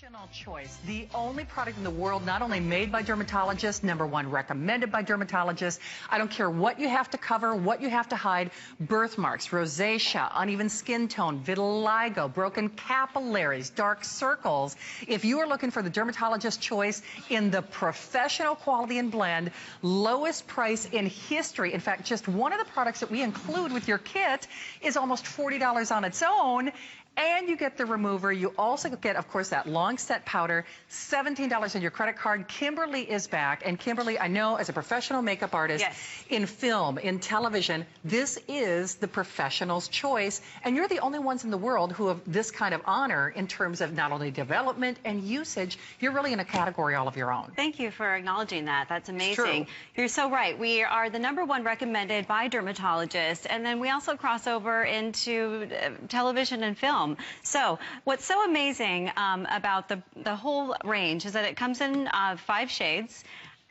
Professional choice, the only product in the world not only made by dermatologists, #1 recommended by dermatologists. I don't care what you have to cover, what you have to hide, birthmarks, rosacea, uneven skin tone, vitiligo, broken capillaries, dark circles. If you are looking for the dermatologist choice in the professional quality and blend, lowest price in history. In fact, just one of the products that we include with your kit is almost $40 on its own. And you get the remover. You also get, of course, that long set powder, $17 on your credit card. Kimberly is back. And Kimberly, I know as a professional makeup artist, yes, in film, in television, this is the professional's choice. And you're the only ones in the world who have this kind of honor in terms of not only development and usage. You're really in a category all of your own. Thank you for acknowledging that. That's amazing. True. You're so right. We are the #1 recommended by dermatologists. And then we also cross over into television and film. So what's so amazing about the whole range is that it comes in 5 shades.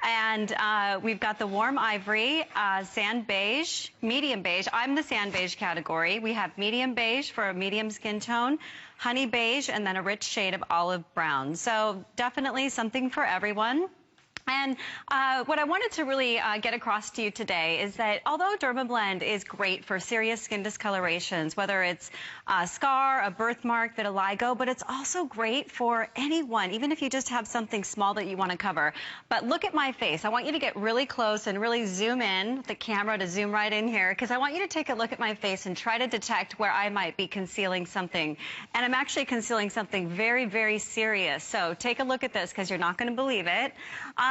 And we've got the warm ivory, sand beige, medium beige. I'm the sand beige category. We have medium beige for a medium skin tone, honey beige, and then a rich shade of olive brown. So definitely something for everyone. And what I wanted to really get across to you today is that although Dermablend is great for serious skin discolorations, whether it's a scar, a birthmark, vitiligo, but it's also great for anyone, even if you just have something small that you want to cover. But look at my face. I want you to get really close and really zoom in, the camera to zoom right in here, because I want you to take a look at my face and try to detect where I might be concealing something. And I'm actually concealing something very, very serious. So take a look at this because you're not going to believe it.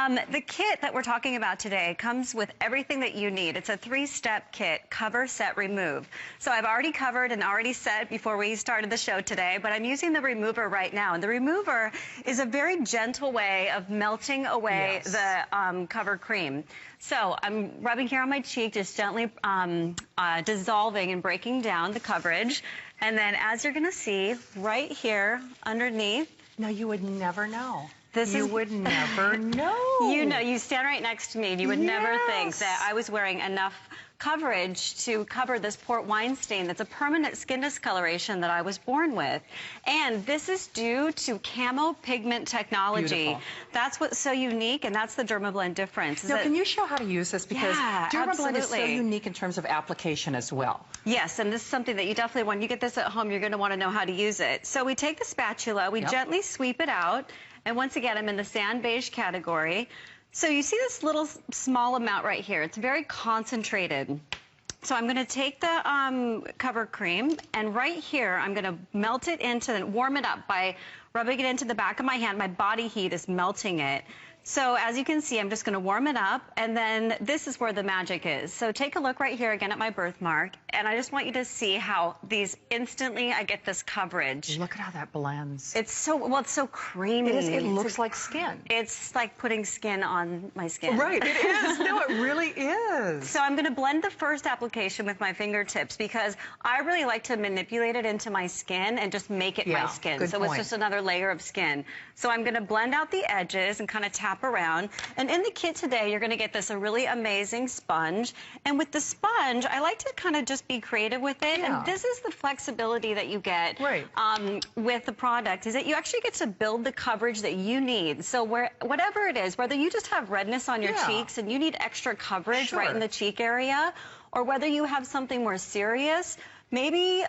The kit that we're talking about today comes with everything that you need. It's a 3-step kit, cover, set, remove. So I've already covered and already set before we started the show today, but I'm using the remover right now. And the remover is a very gentle way of melting away the cover cream. So I'm rubbing here on my cheek, just gently dissolving and breaking down the coverage. And then as you're going to see right here underneath. Now you would never know. You would never know. You know, you stand right next to me and you would never think that I was wearing enough coverage to cover this port wine stain that's a permanent skin discoloration that I was born with. And this is due to camo pigment technology. Beautiful. That's what's so unique, and that's the Dermablend difference. Now, can you show how to use this? Because Dermablend is so absolutely unique in terms of application as well. Yes, and this is something that you definitely, when you get this at home, you're going to want to know how to use it. So we take the spatula, we gently sweep it out, and once again, I'm in the sand beige category. So you see this little small amount right here. It's very concentrated. So I'm going to take the cover cream, and right here, I'm going to melt it into and warm it up by rubbing it into the back of my hand. My body heat is melting it. So as you can see, I'm just going to warm it up, and then this is where the magic is. So take a look right here again at my birthmark, and I just want you to see how these instantly, I get this coverage. Look at how that blends. It's so, well, it's so creamy. It looks like skin. It's like putting skin on my skin. Right, it is. No, it really is. So I'm going to blend the first application with my fingertips because I really like to manipulate it into my skin and just make it my skin. Good point. It's just another layer of skin. So I'm going to blend out the edges and kind of tap around. And in the kit today, you're going to get this a really amazing sponge. And with the sponge, I like to kind of just be creative with it. And this is the flexibility that you get with the product, is that you actually get to build the coverage that you need. So whatever it is, whether you just have redness on your cheeks and you need extra coverage right in the cheek area, or whether you have something more serious, maybe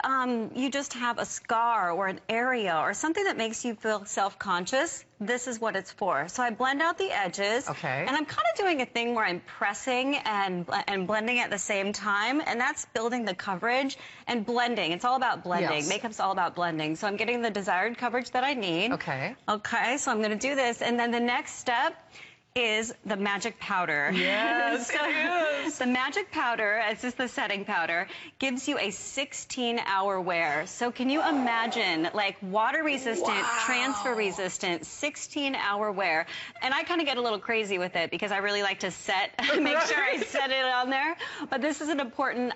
you just have a scar or an area or something that makes you feel self-conscious. This is what it's for. So I blend out the edges. And I'm kind of doing a thing where I'm pressing and blending at the same time. And that's building the coverage and blending. It's all about blending. Makeup's all about blending. So I'm getting the desired coverage that I need. Okay, so I'm going to do this. And then the next step is the magic powder. Yes, it is. The magic powder, it's just the setting powder, gives you a 16-hour wear. So can you imagine, like, water resistant, transfer resistant, 16-hour wear? And I kind of get a little crazy with it because I really like to make sure I set it on there. But this is an important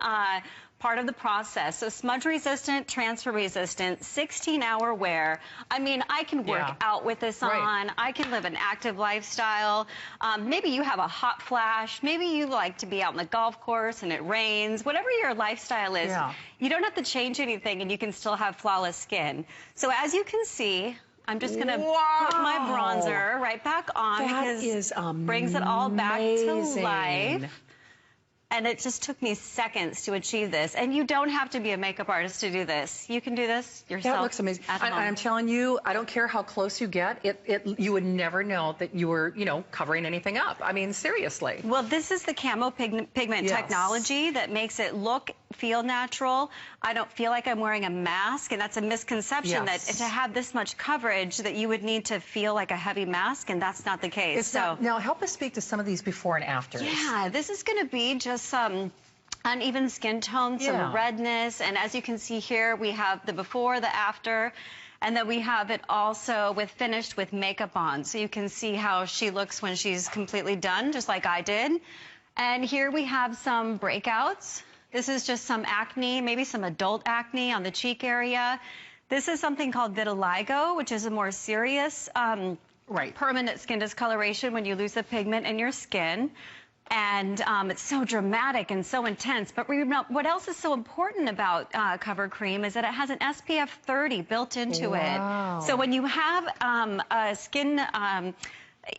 part of the process. So smudge resistant, transfer resistant, 16-hour wear. I mean, I can work out with this on. I can live an active lifestyle. Maybe you have a hot flash. Maybe you like to be out on the golf course and it rains. Whatever your lifestyle is, you don't have to change anything and you can still have flawless skin. So as you can see, I'm just gonna Wow. put my bronzer right back on That because is amazing. brings it all back to life. And it just took me seconds to achieve this. And you don't have to be a makeup artist to do this. You can do this yourself. That looks amazing. At home. I'm telling you, I don't care how close you get, you would never know that you were, covering anything up. I mean, seriously. Well, this is the camo pigment Yes. technology that makes it feel natural. I don't feel like I'm wearing a mask, and that's a misconception Yes. that to have this much coverage that you would need to feel like a heavy mask, and that's not the case. Now, help us speak to some of these before and afters. Yeah, this is going to be just some uneven skin tone, some redness, and as you can see here, we have the before, the after, and then we have it also finished with makeup on. So you can see how she looks when she's completely done, just like I did. And here we have some breakouts. This is just some acne, maybe some adult acne on the cheek area. This is something called vitiligo, which is a more serious permanent skin discoloration when you lose the pigment in your skin. And it's so dramatic and so intense. But what else is so important about Cover Cream is that it has an SPF 30 built into it. So when you have a skin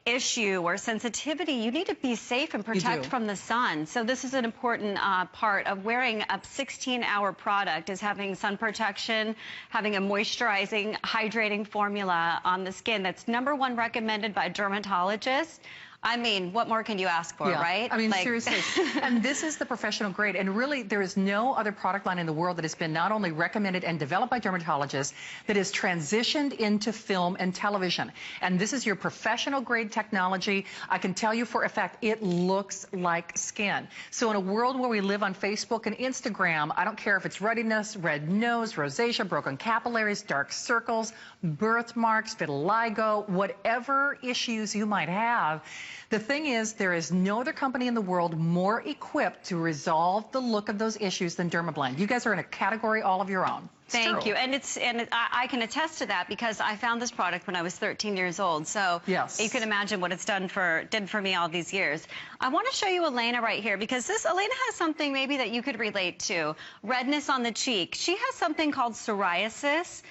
issue or sensitivity, you need to be safe and protect from the sun. So this is an important part of wearing a 16-hour product, is having sun protection, having a moisturizing, hydrating formula on the skin that's #1 recommended by dermatologists. I mean, what more can you ask for, right? I mean, seriously. And this is the professional grade. And really, there is no other product line in the world that has been not only recommended and developed by dermatologists, that is transitioned into film and television. And this is your professional grade technology. I can tell you for a fact, it looks like skin. So in a world where we live on Facebook and Instagram, I don't care if it's ruddiness, red nose, rosacea, broken capillaries, dark circles, birthmarks, vitiligo, whatever issues you might have. The thing is, there is no other company in the world more equipped to resolve the look of those issues than Dermablend. You guys are in a category all of your own. Thank you. And I can attest to that because I found this product when I was 13 years old. So you can imagine what it's did for me all these years. I want to show you Elena right here because Elena has something maybe that you could relate to. Redness on the cheek. She has something called psoriasis,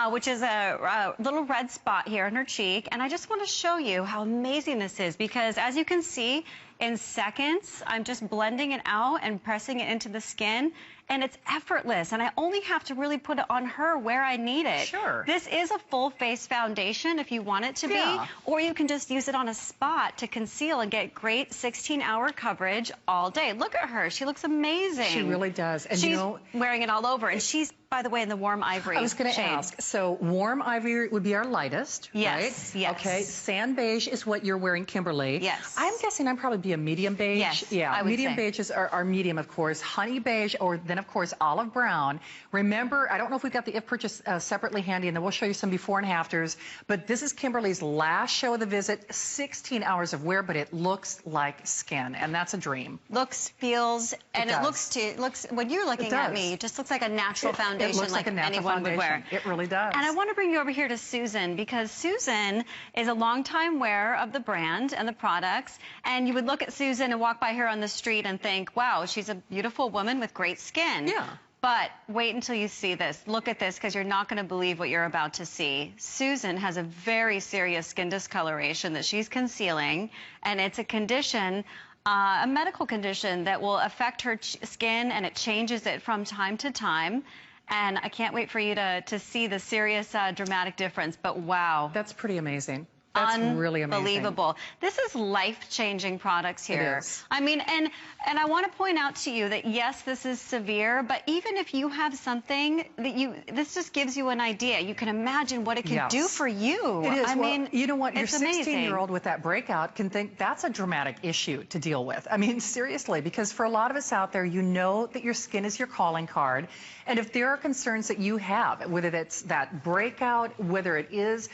which is a little red spot here on her cheek. And I just want to show you how amazing this is because as you can see, in seconds, I'm just blending it out and pressing it into the skin. And it's effortless, and I only have to really put it on her where I need it. Sure. This is a full face foundation if you want it to be, or you can just use it on a spot to conceal and get great 16-hour coverage all day. Look at her. She looks amazing. She really does. And she's wearing it all over, and she's, by the way, in the warm ivory. I was going to ask. So warm ivory would be our lightest, right? Yes. Okay. Sand beige is what you're wearing, Kimberly. Yes. I'm guessing I'm probably be a medium beige. Yes, Yeah. I would Medium say. beige is our medium, of course. Honey beige, or then of course olive brown. Remember, I don't know if we've got the if purchase separately handy, and then we'll show you some before and afters. But this is Kimberly's last show of the visit. 16 hours of wear, but it looks like skin, and that's a dream. Looks, feels, and it does. looks. When you're looking at me, it just looks like a natural foundation, It looks like a natural anyone foundation. would wear. It really does. And I want to bring you over here to Susan because Susan is a longtime wearer of the brand and the products. And you would look at Susan and walk by her on the street and think, wow, she's a beautiful woman with great skin. Yeah. But wait until you see this. Look at this because you're not going to believe what you're about to see. Susan has a very serious skin discoloration that she's concealing, and it's a condition, a medical condition that will affect her skin, and it changes it from time to time. And I can't wait for you to see the serious, dramatic difference. But wow. That's pretty amazing. That's really amazing. Unbelievable. This is life-changing products here. It is. I mean, and I want to point out to you that yes, this is severe, but even if you have something that this just gives you an idea. You can imagine what it can do for you. It is. I mean, you know what? Your it's amazing. 16-year-old with that breakout can think that's a dramatic issue to deal with. I mean, seriously, because for a lot of us out there, you know that your skin is your calling card. And if there are concerns that you have, whether it's that breakout, whether it is,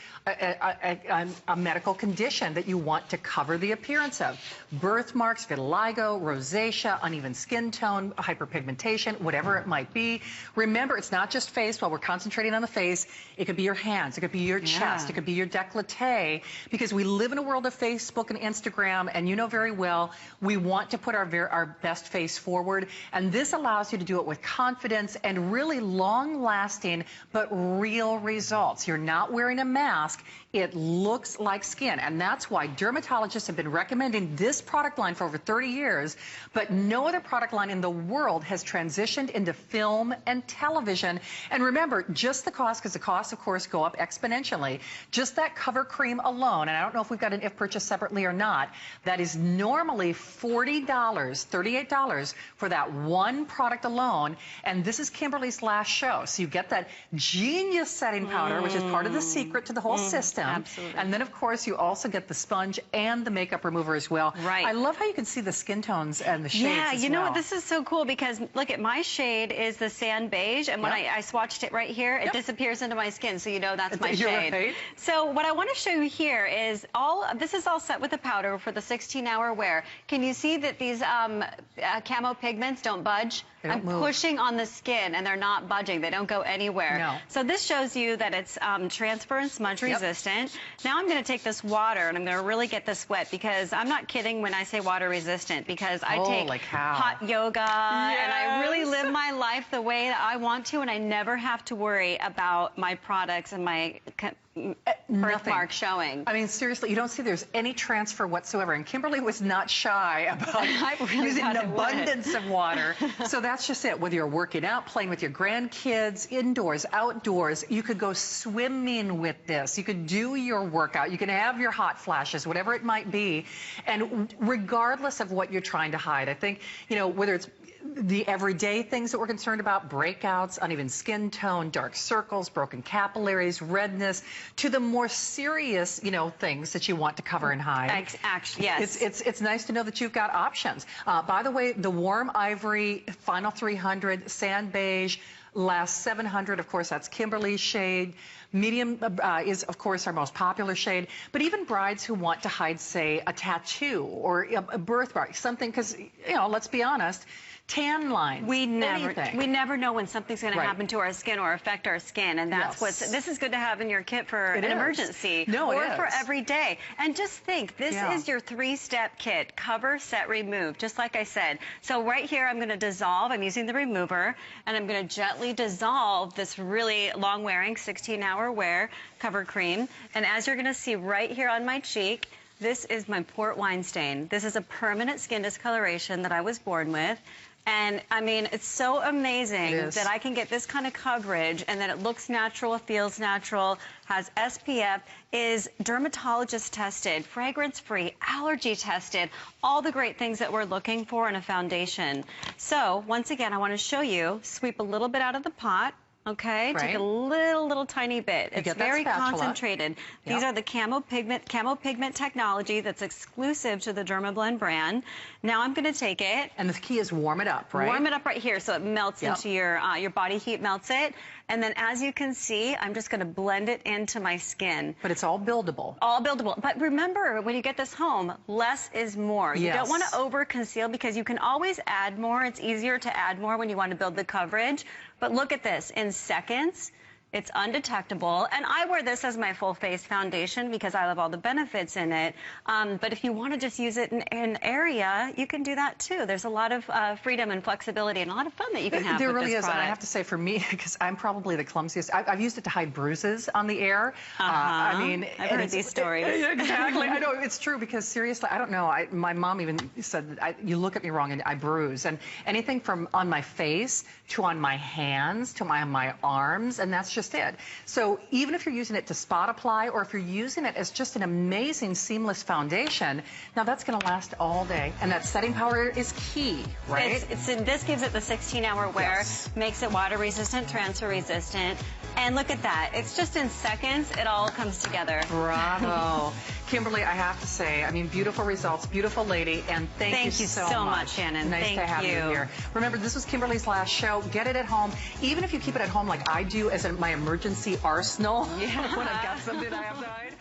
a medical condition that you want to cover the appearance of. Birthmarks, vitiligo, rosacea, uneven skin tone, hyperpigmentation, whatever it might be. Remember, it's not just face. While we're concentrating on the face, it could be your hands, it could be your chest, it could be your décolleté, because we live in a world of Facebook and Instagram, and you know very well, we want to put our best face forward, and this allows you to do it with confidence and really long-lasting but real results. You're not wearing a mask. It looks like skin, and that's why dermatologists have been recommending this product line for over 30 years, but no other product line in the world has transitioned into film and television. And remember, just the cost, because the costs, of course, go up exponentially, just that cover cream alone, and I don't know if we've got an if purchase separately or not, that is normally $40, $38 for that one product alone, and this is Kimberly's last show. So you get that genius setting powder, which is part of the secret to the whole system. Absolutely. And then, of course, you also get the sponge and the makeup remover as well. Right. I love how you can see the skin tones and the shades Yeah, as you know well. what? This is so cool because look at my shade is the sand beige, and when I swatched it right here, it disappears into my skin, so you know that's my shade. Right. So what I want to show you here is this is all set with the powder for the 16-hour wear. Can you see that these camo pigments don't budge? I'm pushing on the skin and they're not budging. They don't go anywhere. No. So this shows you that it's transfer and smudge resistant. Now I'm going to take this water and I'm going to really get this wet, because I'm not kidding when I say water resistant, because I take hot yoga and I really live my life the way that I want to, and I never have to worry about my products and my birthmark showing. I mean, seriously, you don't see there's any transfer whatsoever. And Kimberly was not shy about using an abundance of water. So that's just it. Whether you're working out, playing with your grandkids, indoors, outdoors, you could go swimming with this. You could do your workout. You can have your hot flashes, whatever it might be. And regardless of what you're trying to hide, I think, you know, whether it's the everyday things that we're concerned about, breakouts, uneven skin tone, dark circles, broken capillaries, redness, to the more serious, you know, things that you want to cover and hide. Actually, yes. It's nice to know that you've got options. By the way, the warm ivory, final 300, sand beige, last 700, of course, that's Kimberly's shade. Medium is, of course, our most popular shade. But even brides who want to hide, say, a tattoo or a birthmark, something, because, you know, let's be honest, tan lines, we never know when something's going to happen to our skin or affect our skin, and that's this is good to have in your kit for an emergency or for every day. And just think, this is your 3-step kit: cover, set, remove, just like I said. So right here, I'm going to dissolve. I'm using the remover, and I'm going to gently dissolve this really long-wearing 16-hour wear cover cream. And as you're going to see right here on my cheek, this is my port wine stain. This is a permanent skin discoloration that I was born with. And I mean, it's so amazing that I can get this kind of coverage and that it looks natural, feels natural, has SPF, is dermatologist tested, fragrance free, allergy tested, all the great things that we're looking for in a foundation. So once again, I want to show you, sweep a little bit out of the pot. Okay, take a little tiny bit. It's very concentrated. These are the camo pigment technology that's exclusive to the Dermablend brand. Now I'm going to take it. And the key is warm it up, right? Warm it up right here so it melts into your body heat melts it. And then as you can see, I'm just going to blend it into my skin. But it's all buildable. All buildable. But remember, when you get this home, less is more. You don't want to over conceal, because you can always add more. It's easier to add more when you want to build the coverage. But look at this. In seconds, it's undetectable. And I wear this as my full face foundation because I love all the benefits in it. But if you want to just use it in an area, you can do that too. There's a lot of freedom and flexibility and a lot of fun that you can have with this product. There really is. And I have to say, for me, because I'm probably the clumsiest, I've used it to hide bruises on the air. I mean, I've heard these stories. Exactly. I know, it's true, because seriously, I don't know. My mom even said that you look at me wrong and I bruise. And anything from on my face to on my hands to my arms, and that's just it. So even if you're using it to spot apply, or if you're using it as just an amazing seamless foundation, now that's going to last all day. And that setting powder is key, right? This gives it the 16-hour wear, makes it water resistant, transfer resistant. And look at that. It's just in seconds, it all comes together. Bravo. Kimberly, I have to say, I mean, beautiful results, beautiful lady, and thank you so much, Shannon. Nice to have you here. Remember, this was Kimberly's last show. Get it at home. Even if you keep it at home like I do as my emergency arsenal when I've got something I have to hide.